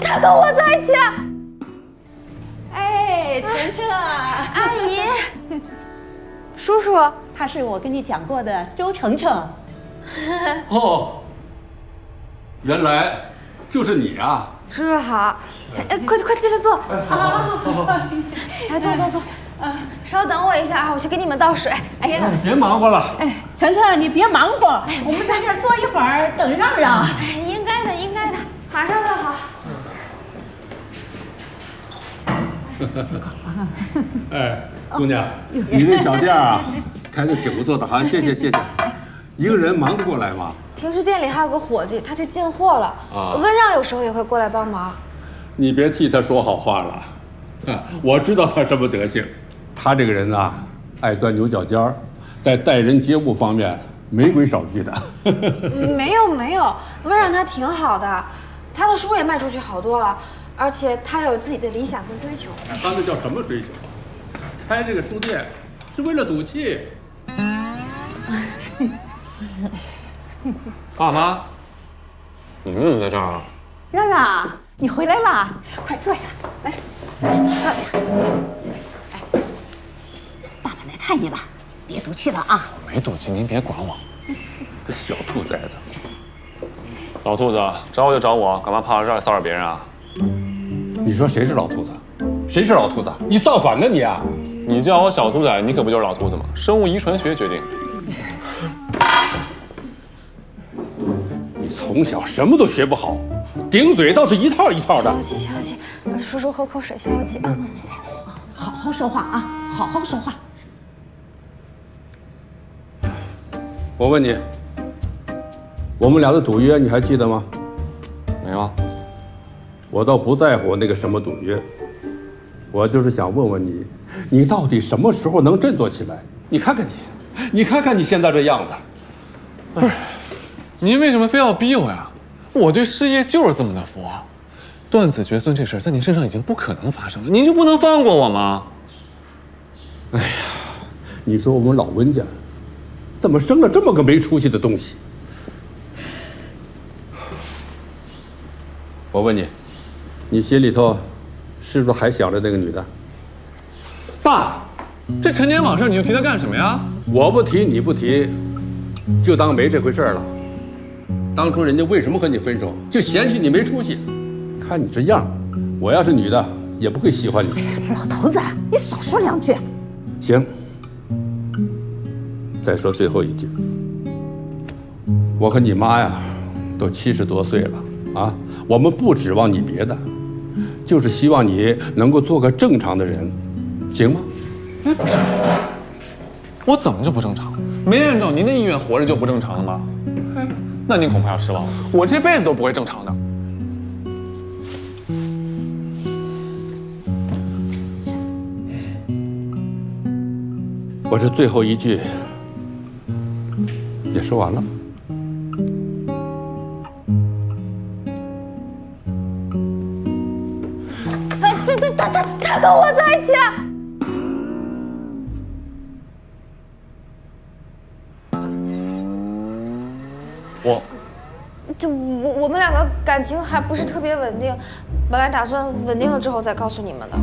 他跟我在一起了。哎，晨晨啊，阿姨，叔叔，他是我跟你讲过的周程程。哦，原来就是你啊！叔叔好。哎，快进来坐。好，来坐。稍等我一下啊，我去给你们倒水。哎呀，别忙活了。哎，程程，你别忙活，我们在这儿坐一会儿，等让让。哎，应该的，马上就好。哎，姑娘，你这小店啊，开的挺不错的哈，谢谢。一个人忙得过来吗？平时店里还有个伙计，他去进货了。温让有时候也会过来帮忙。你别替他说好话了，我知道他什么德行。他这个人啊，爱钻牛角尖儿，在待人接物方面没规少矩的。没有，温让他挺好的，他的书也卖出去好多了，而且他有自己的理想跟追求。他那叫什么追求啊？开这个书店是为了赌气。爸妈，你们怎么在这儿啊？让让，你回来啦，快坐下，来，坐下。哎，爸爸来看你了，别赌气了啊！没赌气，您别管我。这小兔崽子，老兔子找我就找我，干嘛跑到这儿骚扰别人啊？你说谁是老兔子？谁是老兔子？你造反呢你啊！你叫我小兔崽，你可不就是老兔子吗？生物遗传学决定。你从小什么都学不好，顶嘴倒是一套一套的。消气，叔叔喝口水消气啊。好好说话啊，好好说话。我问你，我们俩的赌约你还记得吗？没有。我倒不在乎那个什么赌约，我就是想问问你，你到底什么时候能振作起来？你看看你现在这样子。不是，您为什么非要逼我呀？我对事业就是这么的佛，断子绝孙这事儿在您身上已经不可能发生了，您就不能放过我吗？哎呀，你说我们老温家怎么生了这么个没出息的东西？我问你，你心里头是不是还想着那个女的？爸，这陈年往事你就提它干什么呀？我不提你不提，就当没这回事了。当初人家为什么和你分手，就嫌弃你没出息。看你这样，我要是女的也不会喜欢你。老头子，你少说两句。行，再说最后一句，我和你妈呀，都70多岁了啊，我们不指望你别的，就是希望你能够做个正常的人，行吗？哎，不是，我怎么就不正常？没按照您的意愿活着就不正常了吗？哎，那您恐怕要失望了，我这辈子都不会正常的。我这最后一句也说完了。他跟我在一起了。我们两个感情还不是特别稳定，本来打算稳定了之后再告诉你们的。